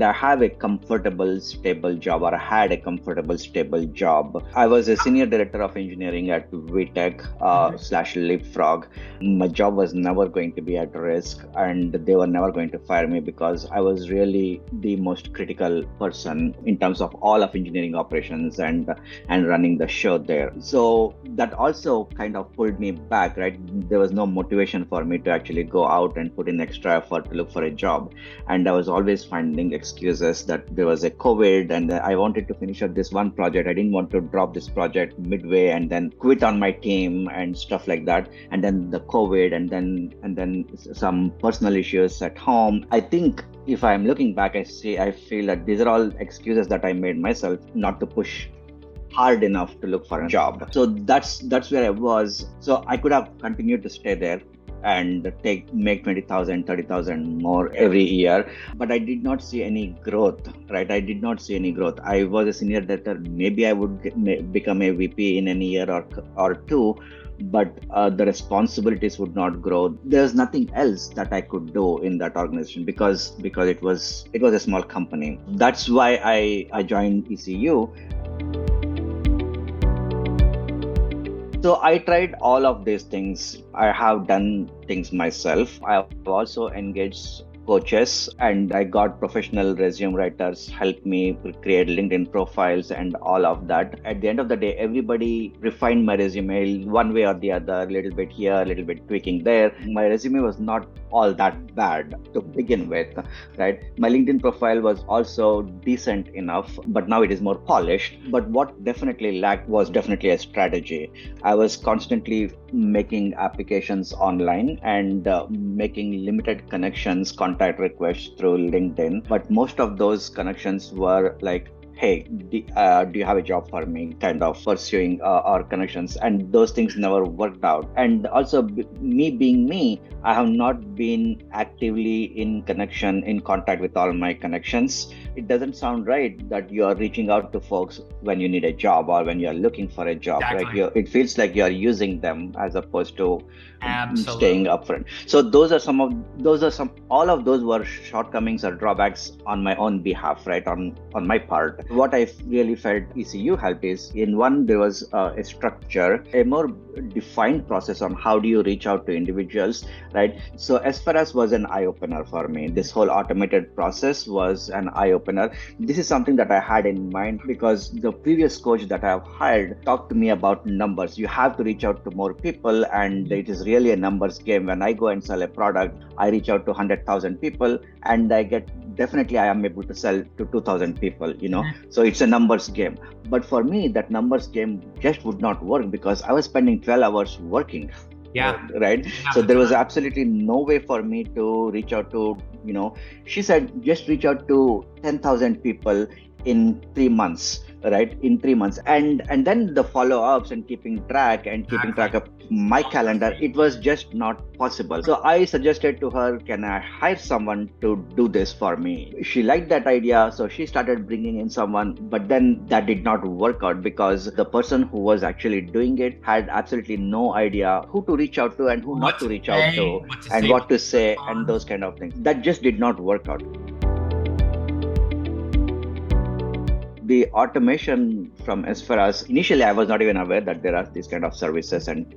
and I have a comfortable, stable job, or I had a comfortable, stable job. I was a senior director of engineering at VTech slash Leapfrog. My job was never going to be at risk, and they were never going to fire me because I was really the most critical person in terms of all of engineering operations and running the show there. So that also kind of pulled me back, right? There was no motivation for me to actually go out and put in extra effort to look for a job. And I was always finding excuses that there was a COVID and I wanted to finish up this one project. I didn't want to drop this project midway and then quit on my team and stuff like that. And then the COVID and then some personal issues at home. I think if I'm looking back, I feel that these are all excuses that I made myself not to push hard enough to look for a job. So that's where I was. So I could have continued to stay there and make 20,000, 30,000 more every year. But I did not see any growth, right? I did not see any growth. I was a senior director. Maybe I would become a VP in a year or two, but the responsibilities would not grow. There's nothing else that I could do in that organization because it was a small company. That's why I joined ECU. So I tried all of these things. I have done things myself. I have also engaged coaches and I got professional resume writers help me create LinkedIn profiles and all of that. At the end of the day, everybody refined my resume one way or the other, a little bit here, a little bit tweaking there. My resume was not all that bad to begin with, right? My LinkedIn profile was also decent enough, but now it is more polished. But what definitely lacked was definitely a strategy. I was constantly making applications online and making limited connections, contact requests through LinkedIn. But most of those connections were like, hey, do you have a job for me? Kind of pursuing our connections. And those things never worked out. And also me being me, I have not been actively in contact with all my connections. It doesn't sound right that you are reaching out to folks when you need a job or when you're looking for a job, exactly. Right? It feels like you're using them as opposed to Absolutely. Staying upfront. So all of those were shortcomings or drawbacks on my own behalf, right? On my part. What I really felt ECU helped is in one, there was a structure, a more defined process on how do you reach out to individuals, right? So as far as was an eye-opener for me, this whole automated process was an eye-opener. This is something that I had in mind because the previous coach that I've hired talked to me about numbers. You have to reach out to more people and it is really a numbers game. When I go and sell a product, I reach out to 100,000 people and I am able to sell to 2,000 people, So it's a numbers game. But for me, that numbers game just would not work because I was spending 12 hours working. Yeah. Right. So there was absolutely no way for me to reach out to, she said, just reach out to 10,000 people in 3 months, right? In 3 months. And then the follow-ups and keeping track of my calendar, it was just not possible. So I suggested to her, can I hire someone to do this for me? She liked that idea. So she started bringing in someone, but then that did not work out because the person who was actually doing it had absolutely no idea who to reach out to and who not to reach out to and what to say and those kind of things. That just did not work out. The automation from as far as initially I was not even aware that there are these kind of services and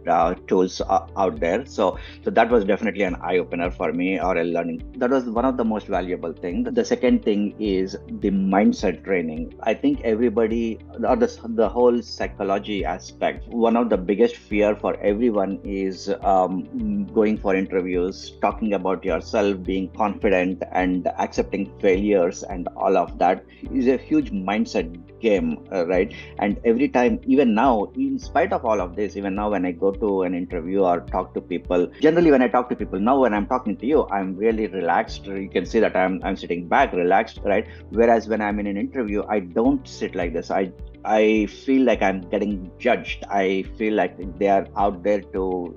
tools out there. So that was definitely an eye opener for me or a learning. That was one of the most valuable things. The second thing is the mindset training. I think everybody or the whole psychology aspect. One of the biggest fear for everyone is going for interviews, talking about yourself, being confident and accepting failures and all of that is a huge mindset game, right? And every time, even now, in spite of all of this, even now when I go to an interview or talk to people, generally when I talk to people, now when I'm talking to you, I'm really relaxed. You can see that I'm sitting back, relaxed, right? Whereas when I'm in an interview, I don't sit like this. I feel like I'm getting judged. I feel like they are out there to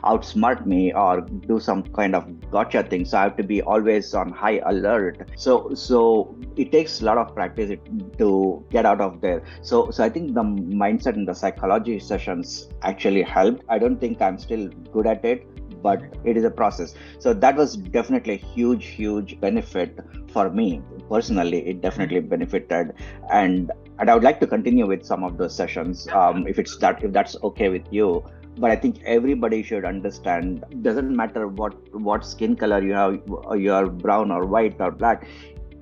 outsmart me or do some kind of gotcha thing. So I have to be always on high alert. So it takes a lot of practice to get out of there. So I think the mindset and the psychology sessions actually helped. I don't think I'm still good at it, but it is a process. So that was definitely a huge benefit for me personally, it definitely benefited. And I would like to continue with some of those sessions, if that's okay with you. But I think everybody should understand, doesn't matter what skin color you have, you are brown or white or black.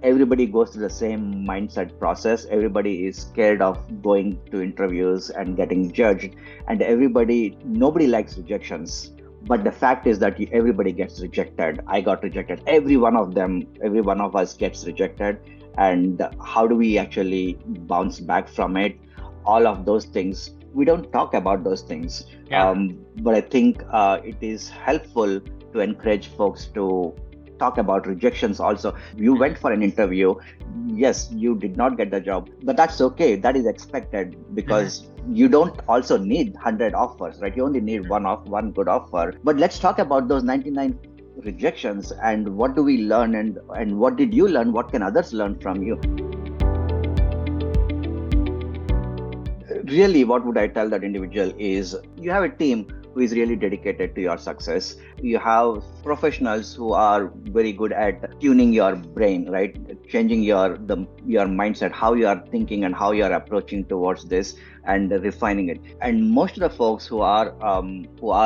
Everybody goes through the same mindset process. Everybody is scared of going to interviews and getting judged, and nobody likes rejections. But the fact is that everybody gets rejected. I got rejected. Every one of them, every one of us gets rejected. And how do we actually bounce back from it? All of those things, we don't talk about those things. But I think it is helpful to encourage folks to talk about rejections also. You went for an interview. Yes, you did not get the job, but that's okay. That is expected, because you don't also need 100 offers, right? You only need one good offer. But let's talk about those 99 rejections, and what do we learn, and what did you learn? What can others learn from you? Really, what would I tell that individual is, you have a team who is really dedicated to your success. You have professionals who are very good at tuning your brain, right? Changing your mindset, how you are thinking and how you are approaching towards this, and refining it. And most of the folks who are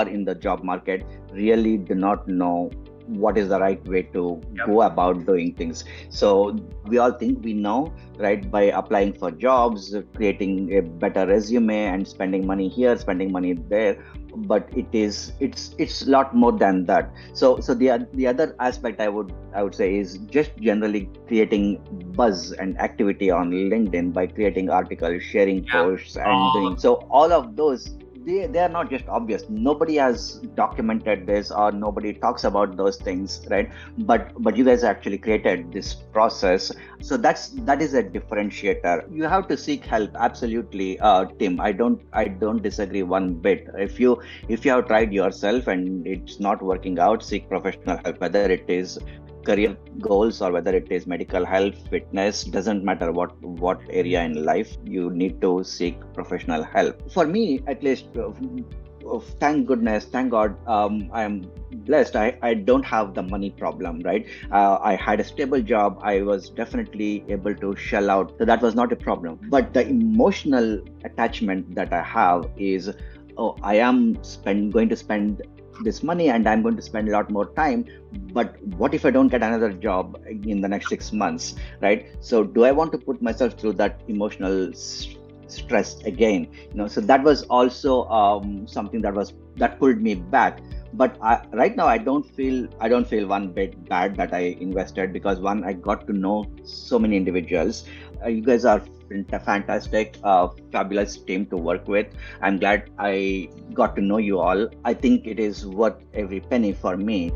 in the job market really do not know what is the right way to go about doing things. So we all think we know, right? By applying for jobs, creating a better resume, and spending money here, spending money there. But it's a lot more than that. So the other aspect I would say is just generally creating buzz and activity on LinkedIn by creating articles, sharing posts, and doing so. All of those, they are not just obvious. Nobody has documented this, or nobody talks about those things, right? But you guys actually created this process. So that is a differentiator. You have to seek help, absolutely, Tim. I don't disagree one bit. If you have tried yourself and it's not working out, seek professional help, whether it is career goals or whether it is medical health, fitness. Doesn't matter what area in life, you need to seek professional help. For me, at least, thank goodness, thank God, I am blessed. I don't have the money problem, right? I had a stable job. I was definitely able to shell out, so that was not a problem. But the emotional attachment that I have is, I am going to spend this money, and I'm going to spend a lot more time. But what if I don't get another job in the next 6 months, right? So do I want to put myself through that emotional stress again? So that was also something that pulled me back. But right now I don't feel one bit bad that I invested, because one, I got to know so many individuals. You guys are a fantastic, fabulous team to work with. I'm glad I got to know you all. I think it is worth every penny for me.